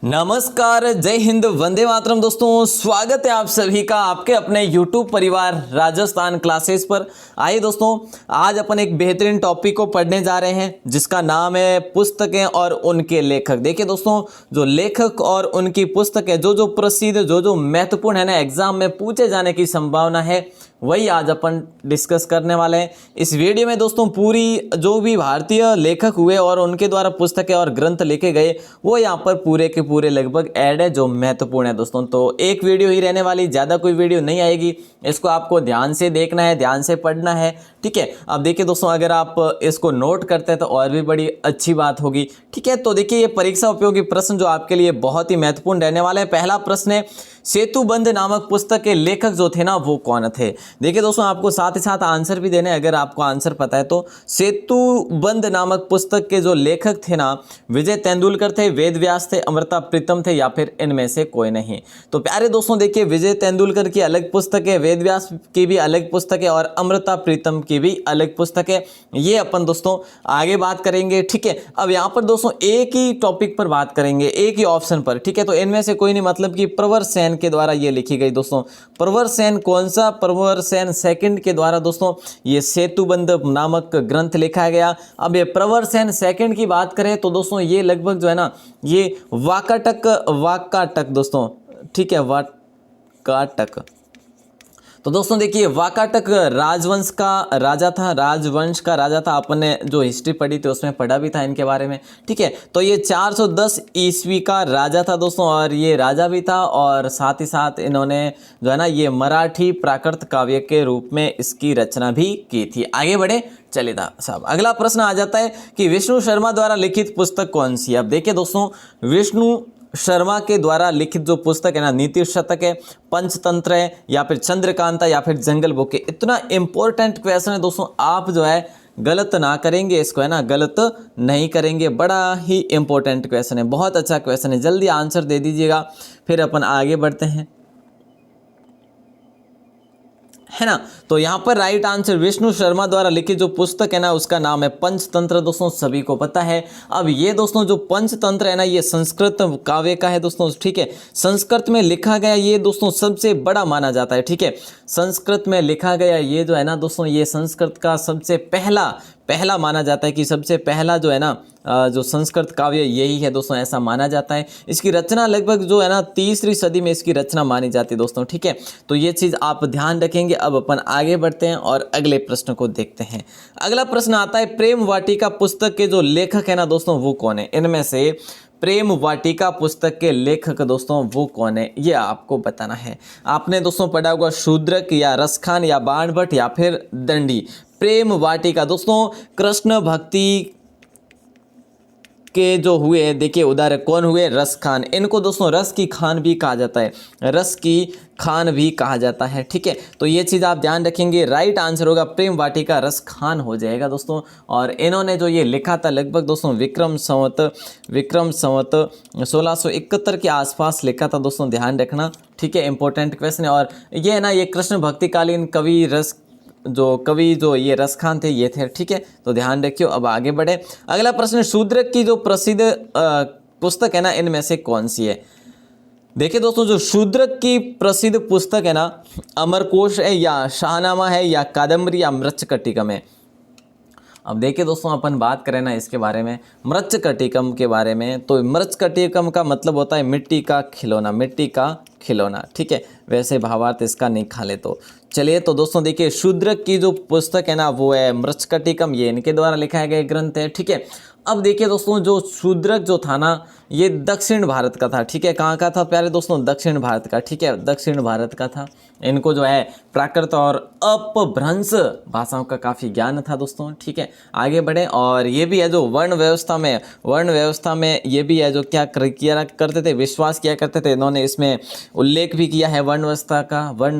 नमस्कार, जय हिंद, वंदे मातरम। दोस्तों, स्वागत है आप सभी का आपके अपने YouTube परिवार राजस्थान क्लासेस पर। आइए दोस्तों, आज अपन एक बेहतरीन टॉपिक को पढ़ने जा रहे हैं जिसका नाम है पुस्तकें और उनके लेखक। देखिए दोस्तों, जो लेखक और उनकी पुस्तकें जो प्रसिद्ध जो महत्वपूर्ण है ना, एग्जाम में पूछे जाने की संभावना है, वही आज अपन डिस्कस करने वाले हैं। इस वीडियो में दोस्तों पूरी जो भी भारतीय लेखक हुए और उनके द्वारा पुस्तकें और ग्रंथ लिखे गए वो यहाँ पर पूरे के पूरे लगभग ऐड है जो महत्वपूर्ण है दोस्तों। तो एक वीडियो ही रहने वाली, ज़्यादा कोई वीडियो नहीं आएगी। इसको आपको ध्यान से देखना है, ध्यान से पढ़ना है, ठीक है। अब देखिए दोस्तों, अगर आप इसको नोट करते हैं तो और भी बड़ी अच्छी बात होगी, ठीक है। तो देखिए, ये परीक्षा उपयोगी प्रश्न जो आपके लिए बहुत ही महत्वपूर्ण रहने वाले हैं। पहला प्रश्न है, सेतुबंध नामक पुस्तक के लेखक जो थे ना वो कौन थे। देखिए दोस्तों, आपको साथ ही साथ आंसर भी देने, अगर आपको आंसर पता है तो। सेतुबंध नामक पुस्तक के जो लेखक थे ना, विजय तेंदुलकर थे, वेद व्यास थे, अमृता प्रीतम थे, या फिर इनमें से कोई नहीं। तो प्यारे दोस्तों, देखिए, विजय तेंदुलकर की अलग पुस्तक है, वेद व्यास की भी अलग पुस्तक है और अमृता प्रीतम की भी अलग पुस्तक है। ये अपन दोस्तों आगे बात करेंगे, ठीक है। अब यहाँ पर दोस्तों एक ही टॉपिक पर बात करेंगे, एक ही ऑप्शन पर, ठीक है। तो इनमें से कोई नहीं, मतलब कि प्रवर सेन के द्वारा ये लिखी गई दोस्तों। प्रवर सेन कौन सा? प्रवर सेन सेकंड के द्वारा दोस्तों ये सेतुबंध नामक ग्रंथ लिखा गया। अब ये प्रवर सेन सेकंड की बात करें तो दोस्तों ये लगभग जो है ना, ये वाकाटक दोस्तों, ठीक है, वाकाटक। तो दोस्तों देखिए, वाकाटक राजवंश का राजा था, राजवंश का राजा था। अपन ने जो हिस्ट्री पढ़ी थी उसमें पढ़ा भी था इनके बारे में, ठीक है। तो ये 410 ईस्वी का राजा था दोस्तों, और ये राजा भी था और साथ ही साथ इन्होंने जो है ना ये मराठी प्राकृत काव्य के रूप में इसकी रचना भी की थी। आगे बढ़े, चलिए साहब, अगला प्रश्न आ जाता है कि विष्णु शर्मा द्वारा लिखित पुस्तक कौन सी है। अब देखिए दोस्तों, विष्णु शर्मा के द्वारा लिखित जो पुस्तक है ना, नीति शतक है, पंचतंत्र है, या फिर चंद्रकांता, या फिर जंगल बुक है। इतना इंपॉर्टेंट क्वेश्चन है दोस्तों, आप जो है गलत ना करेंगे इसको, है ना, गलत नहीं करेंगे। बड़ा ही इंपॉर्टेंट क्वेश्चन है, बहुत अच्छा क्वेश्चन है, जल्दी आंसर दे दीजिएगा, फिर अपन आगे बढ़ते हैं, है ना। तो यहाँ पर राइट आंसर विष्णु शर्मा द्वारा लिखित जो पुस्तक है ना उसका नाम है पंचतंत्र। दोस्तों सभी को पता है। अब ये दोस्तों जो पंचतंत्र है ना, ये संस्कृत काव्य का है दोस्तों, ठीक है। संस्कृत में लिखा गया ये दोस्तों सबसे बड़ा माना जाता है, ठीक है। संस्कृत में लिखा गया ये जो है ना दोस्तों, ये संस्कृत का सबसे पहला माना जाता है कि सबसे पहला जो है ना जो संस्कृत काव्य यही है दोस्तों, ऐसा माना जाता है। इसकी रचना लगभग जो है ना 3वीं सदी में इसकी रचना मानी जाती है दोस्तों, ठीक है। तो ये चीज़ आप ध्यान रखेंगे। अब अपन आगे बढ़ते हैं और अगले प्रश्न को देखते हैं। अगला प्रश्न आता है, प्रेम वाटिका पुस्तक के जो लेखक है ना दोस्तों वो कौन है। इनमें से प्रेम वाटिका पुस्तक के लेखक दोस्तों वो कौन है, ये आपको बताना है। आपने दोस्तों पढ़ा होगा शूद्रक या रसखान या बाणभट्ट या फिर दंडी। प्रेम वाटिका दोस्तों कृष्ण भक्ति के जो हुए, देखिए उदाहरण कौन हुए, रस खान। इनको दोस्तों रस की खान भी कहा जाता है, रस की खान भी कहा जाता है, ठीक है। तो ये चीज़ आप ध्यान रखेंगे। राइट आंसर होगा प्रेम वाटिका रस खान हो जाएगा दोस्तों। और इन्होंने जो ये लिखा था लगभग दोस्तों विक्रम संवत 1671 के आसपास लिखा था दोस्तों, ध्यान रखना, ठीक है। इंपॉर्टेंट क्वेश्चन है। और ये है ना, ये कृष्ण भक्तिकालीन कवि जो ये रसखान थे ये थे, ठीक है। तो ध्यान रखियो। अब आगे बढ़े। अगला प्रश्न, शूद्रक की जो प्रसिद्ध पुस्तक है ना इनमें से कौन सी है। देखिए दोस्तों, जो शूद्रक की प्रसिद्ध पुस्तक है ना, अमरकोश है या शाहनामा है या कादम्बरी या मृच्छकटिकम है। अब देखिए दोस्तों, अपन बात करें ना इसके बारे में, मृच्छकटिकम के बारे में, तो मृच्छकटिकम का मतलब होता है मिट्टी का खिलौना, मिट्टी का खिलौना, ठीक है। वैसे भावार्थ इसका नहीं खा ले तो चलिए। तो दोस्तों देखिए, शूद्रक की जो पुस्तक है ना वो है मृच्छकटिकम, ये इनके द्वारा लिखाया गया ग्रंथ है, ठीक है। अब देखिए दोस्तों, जो शूद्रक जो था ना ये दक्षिण भारत का था, ठीक है। कहाँ का था प्यारे दोस्तों? दक्षिण भारत का, ठीक है, दक्षिण भारत का था। इनको जो है प्राकृत और अपभ्रंश भाषाओं का काफ़ी ज्ञान था दोस्तों, ठीक है। आगे बढ़े। और ये भी है जो वर्ण व्यवस्था में ये भी है जो क्या किया करते थे, विश्वास किया करते थे। इन्होंने इसमें उल्लेख भी किया है वर्ण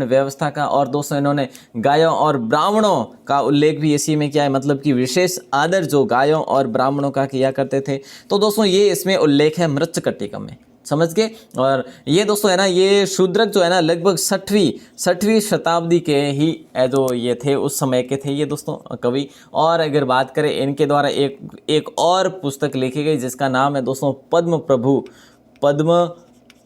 व्यवस्था का। और दोस्तों इन्होंने गायों और ब्राह्मणों का उल्लेख भी इसी में किया है, मतलब कि विशेष आदर जो गायों और ब्राह्मणों का किया करते थे। तो दोस्तों ये इसमें उल्लेख है मृच्छकटिकम में, समझ गए। और ये दोस्तों है ना, ये शूद्रक जो है ना लगभग 6वीं शताब्दी के ही जो ये थे, उस समय के थे ये दोस्तों कवि। और अगर बात करें इनके द्वारा एक और पुस्तक लिखी गई जिसका नाम है दोस्तों पद्म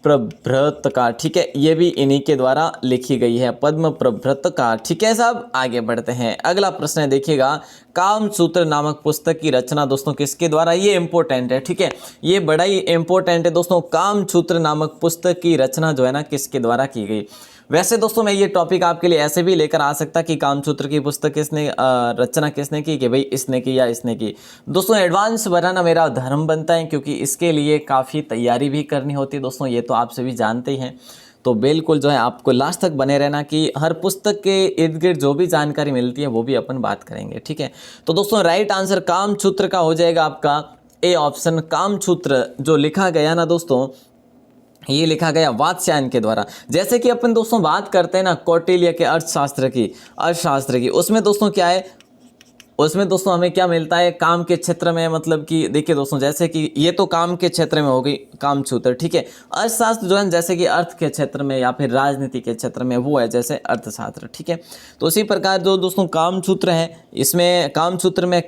प्रभृत का, ठीक है, ये भी इन्हीं के द्वारा लिखी गई है, पद्म प्रभृत का। ठीक है साहब, आगे बढ़ते हैं। अगला प्रश्न है, देखिएगा, कामसूत्र नामक पुस्तक की रचना दोस्तों किसके द्वारा, ये इंपॉर्टेंट है, ठीक है, ये बड़ा ही इंपॉर्टेंट है दोस्तों। कामसूत्र नामक पुस्तक की रचना जो है ना किसके द्वारा की गई। वैसे दोस्तों मैं ये टॉपिक आपके लिए ऐसे भी लेकर आ सकता कि कामसूत्र की पुस्तक किसने रचना किसने की, कि भाई इसने की या इसने की। दोस्तों एडवांस बनाना मेरा धर्म बनता है, क्योंकि इसके लिए काफ़ी तैयारी भी करनी होती है दोस्तों, ये तो आप सभी जानते ही हैं। तो बिल्कुल जो है आपको लास्ट तक बने रहना कि हर पुस्तक के इर्द गिर्द जो भी जानकारी मिलती है वो भी अपन बात करेंगे, ठीक है। तो दोस्तों राइट आंसर कामसूत्र का हो जाएगा आपका ए ऑप्शन। कामसूत्र जो लिखा गया ना दोस्तों, ये लिखा गया वात्स्यायन के द्वारा। जैसे कि अपन दोस्तों बात करते हैं ना कौटिल्य के अर्थशास्त्र की, उसमें दोस्तों क्या है, उसमें दोस्तों हमें क्या मिलता है काम के क्षेत्र में, मतलब कि देखिए दोस्तों, जैसे कि ये तो काम के क्षेत्र में हो गई कामसूत्र, ठीक है। अर्थशास्त्र जो है जैसे कि अर्थ के क्षेत्र में या फिर राजनीति के क्षेत्र में, वो है जैसे अर्थशास्त्र, ठीक है। तो उसी प्रकार जो दोस्तों कामसूत्र है, इसमें कामसूत्र में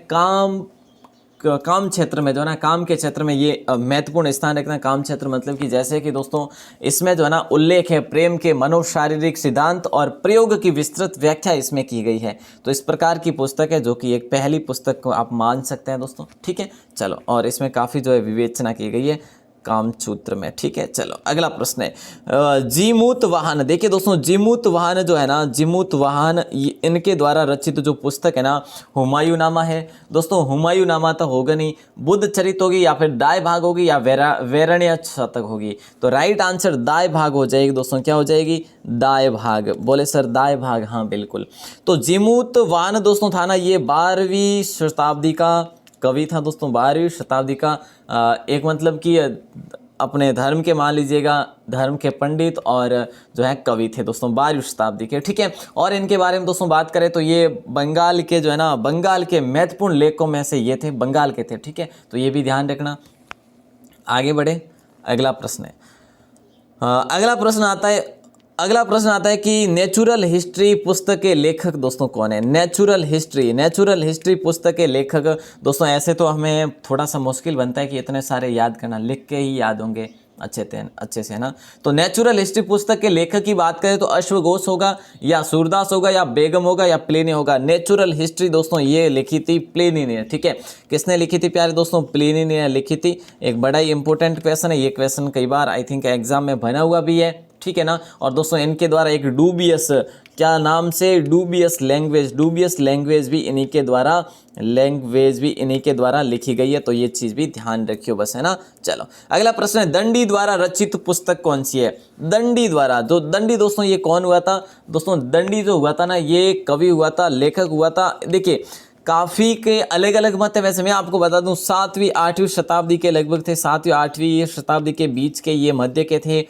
काम क्षेत्र में जो है ना, काम के क्षेत्र में ये महत्वपूर्ण स्थान रखना। काम क्षेत्र मतलब कि जैसे कि दोस्तों इसमें जो है ना उल्लेख है प्रेम के मनोशारीरिक सिद्धांत और प्रयोग की विस्तृत व्याख्या इसमें की गई है। तो इस प्रकार की पुस्तक है, जो कि एक पहली पुस्तक को आप मान सकते हैं दोस्तों, ठीक है। चलो, और इसमें काफ़ी जो है विवेचना की गई है कामसूत्र में, ठीक है। चलो अगला प्रश्न है, जीमूत वाहन। देखिए दोस्तों, जीमूत वाहन जो है ना, जीमूत वाहन इनके द्वारा रचित जो पुस्तक है ना, हुमायूं नामा है दोस्तों। हुमायूं नामा तो होगा नहीं, बुद्ध चरित होगी या फिर दाय भाग होगी या वैरण्य शतक होगी। तो राइट आंसर दाय भाग हो जाएगी दोस्तों। क्या हो जाएगी, दाय भाग। बोले सर दाय भाग, हाँ बिल्कुल। तो जीमूत वाहन दोस्तों था ना, ये 12वीं शताब्दी का कवि था दोस्तों, 12वीं शताब्दी का एक मतलब कि अपने धर्म के मान लीजिएगा, धर्म के पंडित और जो है कवि थे दोस्तों 12वीं शताब्दी के, ठीक है। और इनके बारे में दोस्तों बात करें तो ये बंगाल के जो है ना, बंगाल के महत्वपूर्ण लेखकों में से ये थे, बंगाल के थे, ठीक है। तो ये भी ध्यान रखना। आगे बढ़े, अगला प्रश्न है, अगला प्रश्न आता है कि नेचुरल हिस्ट्री पुस्तक के लेखक दोस्तों कौन है। नेचुरल हिस्ट्री पुस्तक के लेखक दोस्तों, ऐसे तो हमें थोड़ा सा मुश्किल बनता है कि इतने सारे याद करना, लिख के ही याद होंगे अच्छे से, है ना। तो नेचुरल हिस्ट्री पुस्तक के लेखक की बात करें तो अश्वघोष होगा या सूरदास होगा या बेगम होगा या प्लिनी होगा। नेचुरल हिस्ट्री दोस्तों ये लिखी थी प्लिनी ने, ठीक है। किसने लिखी थी प्यारे दोस्तों, प्लिनी ने लिखी थी। एक बड़ा ही इंपॉर्टेंट क्वेश्चन है, ये क्वेश्चन कई बार आई थिंक एग्जाम में बना हुआ भी है, ठीक है ना। और दोस्तों इनके द्वारा एक डूबियस, क्या नाम से, डूबियस लैंग्वेज भी इन्हीं के द्वारा लिखी गई है। तो ये चीज़ भी ध्यान रखियो बस, है ना। चलो अगला प्रश्न है, दंडी द्वारा रचित पुस्तक कौन सी है। दंडी दोस्तों ये कौन हुआ था दोस्तों, दंडी जो हुआ था ना, ये कवि हुआ था, लेखक हुआ था। देखिए काफ़ी के अलग अलग मत है। वैसे मैं आपको बता दूं 7वीं 8वीं शताब्दी के लगभग थे, 7वीं 8वीं शताब्दी के बीच के ये मध्य के थे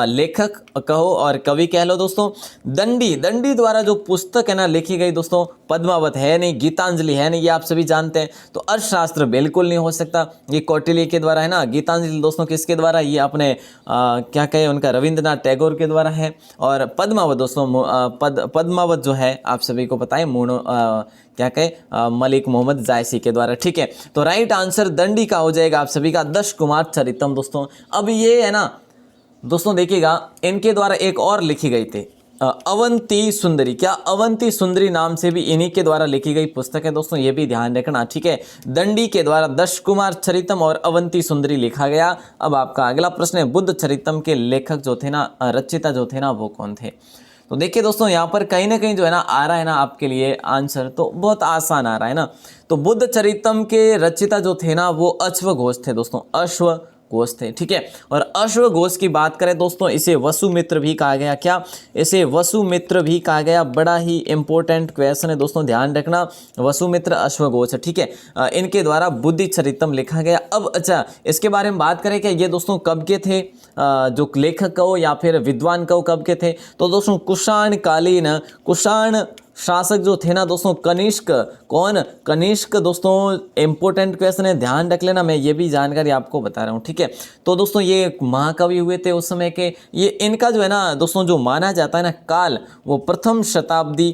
लेखक कहो और कवि कह लो दोस्तों। दंडी द्वारा जो पुस्तक है ना लिखी गई दोस्तों, पद्मावत है नहीं, गीतांजलि है नहीं, ये आप सभी जानते हैं। तो अर्थशास्त्र बिल्कुल नहीं हो सकता, ये कौटिल्य के द्वारा है ना। गीतांजलि दोस्तों किसके द्वारा, ये अपने क्या कहे उनका रविंद्रनाथ टैगोर के द्वारा है। और पद्मावत दोस्तों पद्मावत जो है आप सभी को पता है क्या कहे मलिक मोहम्मद जायसी के द्वारा, ठीक है। तो राइट आंसर दंडी का हो जाएगा आप सभी का, दश कुमार चरितम दोस्तों। अब ये है ना दोस्तों, देखिएगा इनके द्वारा एक और लिखी गई थी अवंती सुंदरी। क्या अवंती सुंदरी नाम से भी इन्हीं के द्वारा लिखी गई पुस्तक है दोस्तों, ये भी ध्यान रखना, ठीक है। दंडी के द्वारा दश कुमार चरितम और अवंती सुंदरी लिखा गया। अब आपका अगला प्रश्न है, बुद्ध चरितम के लेखक जो थे ना, रचयिता जो थे ना, वो कौन थे। तो देखिए दोस्तों यहाँ पर कहीं ना कहीं जो है ना आ रहा है ना आपके लिए आंसर, तो बहुत आसान आ रहा है ना। तो बुद्ध चरितम के रचयिता जो थे ना, वो अश्वघोष थे दोस्तों, अश्वघोष थे, ठीक है। और अश्वघोष की बात करें दोस्तों, इसे वसुमित्र भी कहा गया। क्या, इसे वसुमित्र भी कहा गया। बड़ा ही इंपॉर्टेंट क्वेश्चन है दोस्तों, ध्यान रखना। वसुमित्र अश्वघोष, ठीक है। इनके द्वारा बुद्धि चरितम लिखा गया। अब अच्छा इसके बारे में बात करें कि ये दोस्तों कब के थे, जो लेखक कहो या फिर विद्वान कहो कब के थे। तो दोस्तों कुषाण शासक जो थे ना दोस्तों, कनिष्क। कौन, कनिष्क दोस्तों। इंपॉर्टेंट क्वेश्चन है, ध्यान रख लेना, मैं ये भी जानकारी आपको बता रहा हूँ, ठीक है। तो दोस्तों ये महाकवि हुए थे उस समय के। ये इनका जो है ना दोस्तों, जो माना जाता है ना काल, वो प्रथम शताब्दी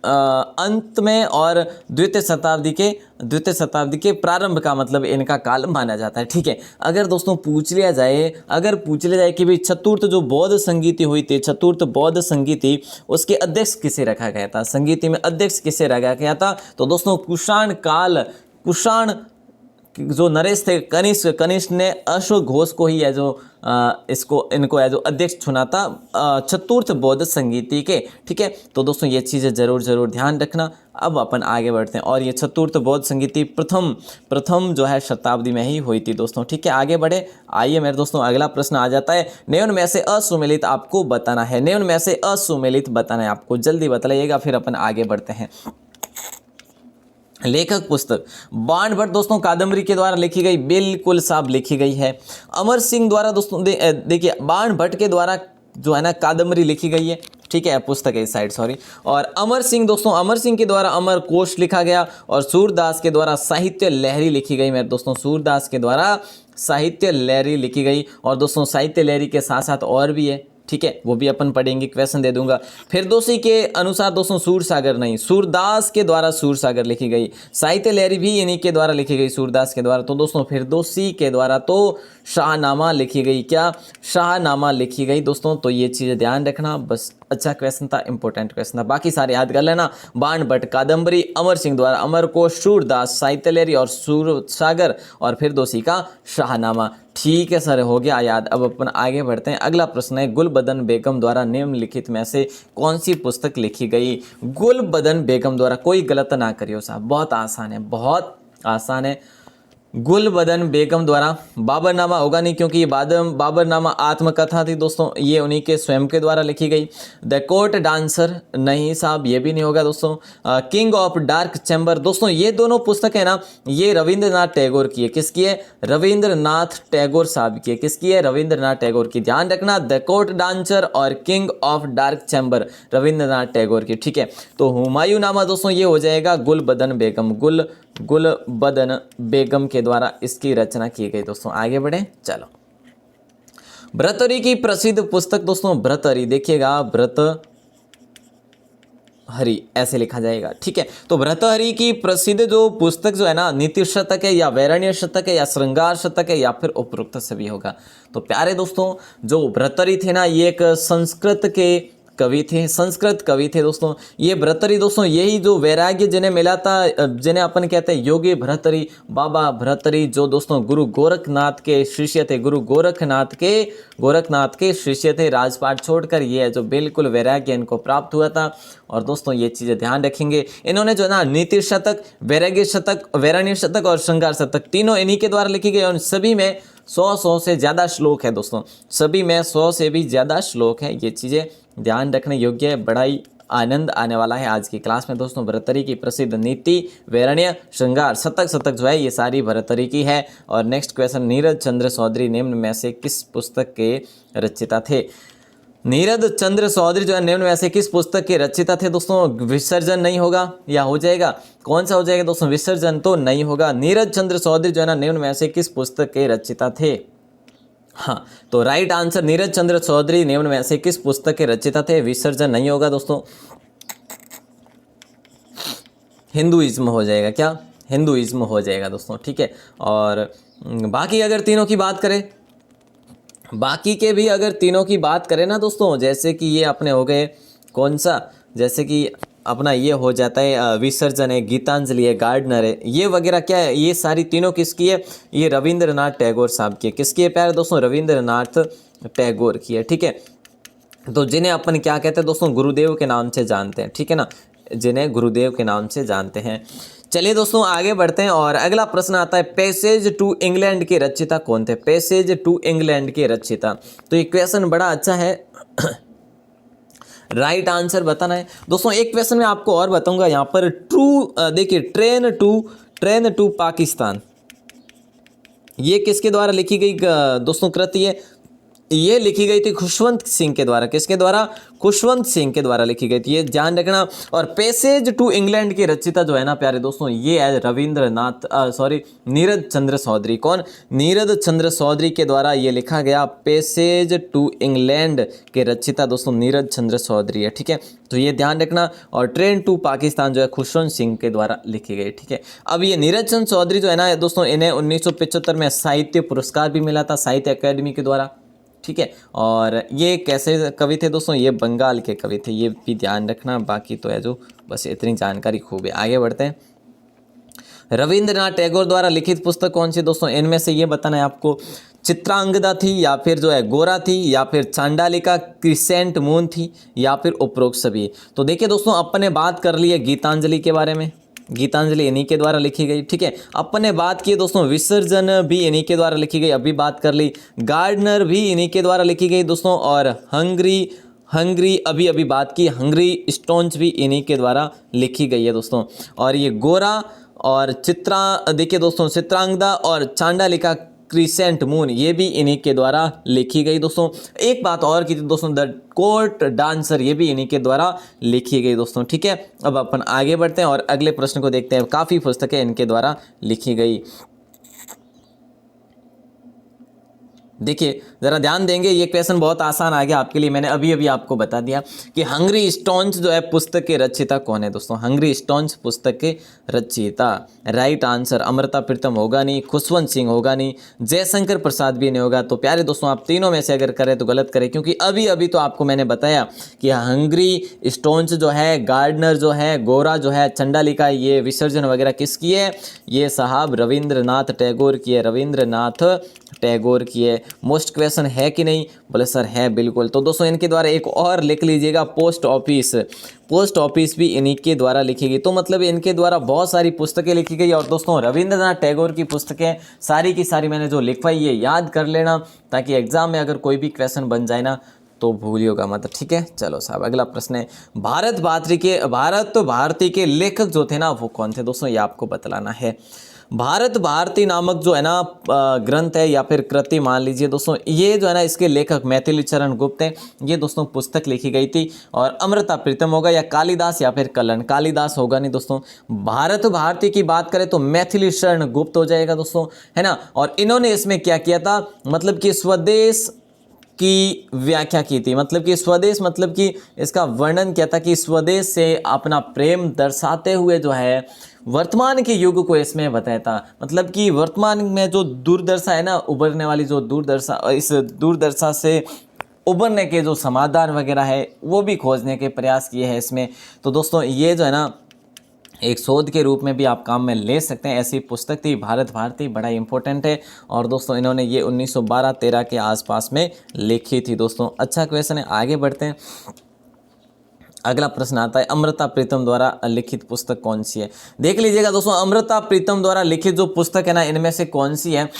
अंत में और द्वितीय शताब्दी के प्रारंभ का मतलब इनका काल माना जाता है। ठीक है, अगर दोस्तों पूछ लिया जाए कि भाई चतुर्थ जो बौद्ध संगीति हुई थी, चतुर्थ बौद्ध संगीति, उसके अध्यक्ष किसे रखा गया था, संगीति में अध्यक्ष किसे रखा गया था, तो दोस्तों कुषाण जो नरेश थे, कनिष्क ने अश्वघोष घोष को ही है जो इनको है जो अध्यक्ष चुना था चतुर्थ बौद्ध संगीति के। ठीक है, तो दोस्तों ये चीज़ें जरूर ध्यान रखना। अब अपन आगे बढ़ते हैं, और ये चतुर्थ बौद्ध संगीति प्रथम जो है शताब्दी में ही हुई थी दोस्तों। ठीक है, आगे बढ़े। आइए मेरे दोस्तों, अगला प्रश्न आ जाता है, निम्न में से असुमेलित आपको बताना है, निम्न में से असुमेलित बताना है आपको, जल्दी बताइएगा, फिर अपन आगे बढ़ते हैं। लेखक पुस्तक बाण भट्ट दोस्तों कादम्बरी के द्वारा लिखी गई, बिल्कुल साहब लिखी गई है। अमर सिंह द्वारा दोस्तों देखिए बाण भट्ट के द्वारा जो है ना कादम्बरी लिखी गई है। ठीक है, पुस्तक है इस साइड, सॉरी। और अमर सिंह दोस्तों, अमर सिंह के द्वारा अमर कोश लिखा गया, और सूरदास के द्वारा साहित्य लहरी लिखी गई मेरे दोस्तों, सूरदास के द्वारा साहित्य लहरी लिखी गई। और दोस्तों साहित्य लहरी के साथ साथ और भी है, ठीक है, वो भी अपन पढ़ेंगे, क्वेश्चन दे दूंगा। फिरदौसी के अनुसार दोस्तों सूरसागर नहीं, सूरदास के द्वारा सूरसागर लिखी गई। साहित्य लहरी भी इन्हीं के द्वारा लिखी गई, सूरदास के द्वारा। तो दोस्तों फिरदौसी के द्वारा तो शाहनामा लिखी गई, क्या शाहनामा लिखी गई दोस्तों। तो ये चीज़ें ध्यान रखना, बस अच्छा क्वेश्चन था, इंपॉर्टेंट क्वेश्चन था, बाकी सारे याद कर लेना। बाण भट्ट कादम्बरी, अमर सिंह द्वारा अमर कोश, सूरदास साहित्य लहरी, और सूरसागर, और फिरदौसी का शाहनामा। ठीक है सर, हो गया याद। अब अपन आगे बढ़ते हैं। अगला प्रश्न है, गुलबदन बेगम द्वारा निम्नलिखित में से कौन सी पुस्तक लिखी गई। गुलबदन बेगम द्वारा, कोई गलत ना करियो साहब, बहुत आसान है, बहुत आसान है। गुलबदन बेगम द्वारा बाबरनामा होगा नहीं, क्योंकि ये बाबरनामा आत्मकथा थी दोस्तों, ये उन्हीं के स्वयं के द्वारा लिखी गई। द कोर्ट डांसर नहीं साहब, ये भी नहीं होगा दोस्तों। किंग ऑफ डार्क चैम्बर दोस्तों, ये दोनों पुस्तक है ना, ये रविंद्रनाथ टैगोर की है। किसकी है? रविंद्रनाथ टैगोर साहब की है। किसकी है? रविंद्रनाथ टैगोर की। ध्यान रखना, द कोर्ट डांसर और king of dark chamber Rabindranath Tagore की। ठीक है, तो हुमायूं नामा दोस्तों ये हो जाएगा गुलबदन बेगम, गुलबदन बेगम के द्वारा इसकी रचना की गई दोस्तों। आगे बढ़े, चलो। भर्तृहरि की प्रसिद्ध पुस्तक दोस्तों, भर्तृहरि देखिएगा, भर्तृहरि ऐसे लिखा जाएगा। ठीक है, तो भर्तृहरि की प्रसिद्ध जो पुस्तक जो है ना, नीति शतक है, या वैरण्य शतक है, या श्रृंगार शतक है, या फिर उपरोक्त सभी होगा। तो प्यारे दोस्तों, जो भर्तृहरि थे ना, ये एक संस्कृत के कवि थे, संस्कृत कवि थे दोस्तों। ये भर्तृहरि दोस्तों, यही जो वैराग्य जिन्हें मिला था, जिन्हें अपन कहते हैं योगी भर्तृहरि, बाबा भर्तृहरि, जो दोस्तों गुरु गोरखनाथ के शिष्य थे, गुरु गोरखनाथ के शिष्य थे। राजपाट छोड़कर ये जो बिल्कुल वैराग्य इनको प्राप्त हुआ था। और दोस्तों ये चीज़ें ध्यान रखेंगे, इन्होंने जो ना नीति शतक, वैराग्य शतक, वैरण्य शतक और श्रृंगार शतक तीनों इन्हीं के द्वारा लिखी गई, और सभी में 100 से ज़्यादा श्लोक है दोस्तों, सभी में 100 से भी ज़्यादा श्लोक है। ये चीज़ें ध्यान रखने योग्य है, बड़ा ही आनंद आने वाला है आज की क्लास में दोस्तों। भर्तृहरि की प्रसिद्ध नीति, वैरण्य, श्रृंगार, शतक जो है ये सारी भर्तृहरि की है। और नेक्स्ट क्वेश्चन, नीरज चंद्र चौधरी निम्न में से किस पुस्तक के रचयिता थे। नीरज चंद्र चौधरी जो है निम्न में से किस पुस्तक के रचयिता थे दोस्तों। विसर्जन नहीं होगा, या हो जाएगा, कौन सा हो जाएगा दोस्तों, विसर्जन तो नहीं होगा। नीरज चंद्र चौधरी जो है ना निम्न में से किस पुस्तक के रचयिता थे। हाँ, तो राइट आंसर, नीरज चंद्र चौधरी निम्न में से किस पुस्तक के रचयिता थे। विसर्जन नहीं होगा दोस्तों, हिंदुइज्म हो जाएगा। क्या? हिंदुइज्म हो जाएगा दोस्तों। ठीक है, और बाकी अगर तीनों की बात करें, बाकी के भी अगर तीनों की बात करें ना दोस्तों, जैसे कि ये अपने हो गए कौन सा, जैसे कि अपना ये हो जाता है विसर्जन है, गीतांजलि है, गार्डनर है, ये वगैरह क्या है, ये सारी तीनों किसकी है, ये रविंद्रनाथ टैगोर साहब की है। किसकी है प्यारे दोस्तों? रविंद्रनाथ टैगोर की है। ठीक है, तो जिन्हें अपन क्या कहते हैं दोस्तों, गुरुदेव के नाम से जानते हैं। ठीक है ना, जिन्हें गुरुदेव के नाम से जानते हैं। चलिए दोस्तों आगे बढ़ते हैं, और अगला प्रश्न आता है, पैसेज टू इंग्लैंड के रचयिता कौन थे। पैसेज टू इंग्लैंड के रचयिता, तो ये क्वेश्चन बड़ा अच्छा है, राइट आंसर बताना है दोस्तों। एक क्वेश्चन मैं आपको और बताऊंगा यहाँ पर, देखिए ट्रेन टू पाकिस्तान, ये किसके द्वारा लिखी गई दोस्तों कृति है। ये लिखी गई थी खुशवंत सिंह के द्वारा। किसके द्वारा? खुशवंत सिंह के द्वारा लिखी गई थी, ये ध्यान रखना। और पैसेज टू इंग्लैंड की रचयिता जो है ना प्यारे दोस्तों, ये है नीरज चंद्र चौधरी। कौन? नीरज चंद्र चौधरी के द्वारा ये लिखा गया। पैसेज टू इंग्लैंड के रचयिता दोस्तों नीरज चंद्र चौधरी है, ठीक है, तो ये ध्यान रखना। और ट्रेन टू पाकिस्तान जो है खुशवंत सिंह के द्वारा लिखी गई, ठीक है। अब ये नीरज चंद्र चौधरी जो है ना दोस्तों, इन्हें 1975 में साहित्य पुरस्कार भी मिला था साहित्य अकादमी के द्वारा, ठीक है। और ये कैसे कवि थे दोस्तों? ये बंगाल के कवि थे, ये भी ध्यान रखना। बाकी तो है जो बस इतनी जानकारी खूब है। आगे बढ़ते हैं। रविंद्रनाथ टैगोर द्वारा लिखित पुस्तक कौन सी दोस्तों? इनमें से ये बताना है आपको। चित्रांगदा थी, या फिर जो है गोरा थी, या फिर चांडालिका क्रिसेंट मून थी, या फिर उपरोक्त सभी। तो देखिए दोस्तों, अपन ने बात कर ली है गीतांजलि के बारे में। गीतांजलि इन्हीं के द्वारा लिखी गई, ठीक है। अपन ने बात की दोस्तों विसर्जन भी इन्हीं के द्वारा लिखी गई, अभी बात कर ली। गार्डनर भी इन्हीं के द्वारा लिखी गई दोस्तों। और हंगरी अभी बात की। हंगरी स्टोन्स भी इन्हीं के द्वारा लिखी गई है दोस्तों। और ये गोरा और देखिए दोस्तों, चित्रांगदा और चांडालिका क्रिसेंट मून, ये भी इन्हीं के द्वारा लिखी गई दोस्तों। एक बात और की थी दोस्तों, द कोर्ट डांसर, ये भी इन्हीं के द्वारा लिखी गई दोस्तों, ठीक है। अब अपन आगे बढ़ते हैं और अगले प्रश्न को देखते हैं। काफ़ी पुस्तकें इनके द्वारा लिखी गई। देखिए ज़रा ध्यान देंगे, ये क्वेश्चन बहुत आसान आ गया आपके लिए। मैंने अभी आपको बता दिया कि हंगरी स्टोन्स जो है पुस्तक के रचयिता कौन है दोस्तों? हंगरी स्टोन्स पुस्तक के रचयिता। राइट आंसर अमृता प्रीतम होगा नहीं, खुशवंत सिंह होगा नहीं, जयशंकर प्रसाद भी नहीं होगा। तो प्यारे दोस्तों, आप तीनों में से अगर करें तो गलत करें, क्योंकि अभी तो आपको मैंने बताया कि हंगरी स्टोन्स जो है, गार्डनर जो है, गोरा जो है, चंडालिका, ये विसर्जन वगैरह किसकी है? ये साहब रविंद्रनाथ टैगोर की है, रविंद्रनाथ टैगोर की है। मोस्ट क्वेश्चन है कि नहीं? बोले सर है, बिल्कुल। तो दोस्तों इनके द्वारा एक और लिख लीजिएगा, पोस्ट ऑफिस भी इन्हीं के द्वारा लिखी गई। तो मतलब इनके द्वारा बहुत सारी पुस्तकें लिखी गई। और दोस्तों रविंद्रनाथ टैगोर की पुस्तकें सारी की सारी मैंने जो लिखवाई ये याद कर लेना, ताकि एग्जाम में अगर कोई भी क्वेश्चन बन जाए ना तो भूलिएगा मत, ठीक है। चलो साहब, अगला प्रश्न है, भारत भारती के लेखक जो थे ना वो कौन थे दोस्तों? ये आपको बतलाना है। भारत भारती नामक जो है ना ग्रंथ है या फिर कृति मान लीजिए दोस्तों, ये जो है ना इसके लेखक मैथिली चरण गुप्त हैं। ये दोस्तों पुस्तक लिखी गई थी। और अमृता प्रीतम होगा, या कालिदास, या फिर कलन। कालिदास होगा नहीं दोस्तों। भारत भारती की बात करें तो मैथिली चरण गुप्त हो जाएगा दोस्तों, है ना। और इन्होंने इसमें क्या किया था, मतलब कि स्वदेश की व्याख्या की थी। मतलब कि स्वदेश, मतलब कि इसका वर्णन किया था कि स्वदेश से अपना प्रेम दर्शाते हुए जो है वर्तमान के युग को इसमें बताया था। मतलब कि वर्तमान में जो दुर्दशा है ना, उभरने वाली जो दुर्दशा, इस दुर्दशा से उभरने के जो समाधान वगैरह है वो भी खोजने के प्रयास किए हैं इसमें। तो दोस्तों ये जो है ना एक शोध के रूप में भी आप काम में ले सकते हैं। ऐसी पुस्तक थी भारत भारती, बड़ा इंपॉर्टेंट है। और दोस्तों इन्होंने ये 1912-13 के आसपास में लिखी थी दोस्तों। अच्छा क्वेश्चन है, आगे बढ़ते हैं। अगला प्रश्न आता है, अमृता प्रीतम द्वारा लिखित पुस्तक कौन सी है? देख लीजिएगा दोस्तों, अमृता प्रीतम द्वारा लिखित जो पुस्तक है ना, इनमें से कौन सी है?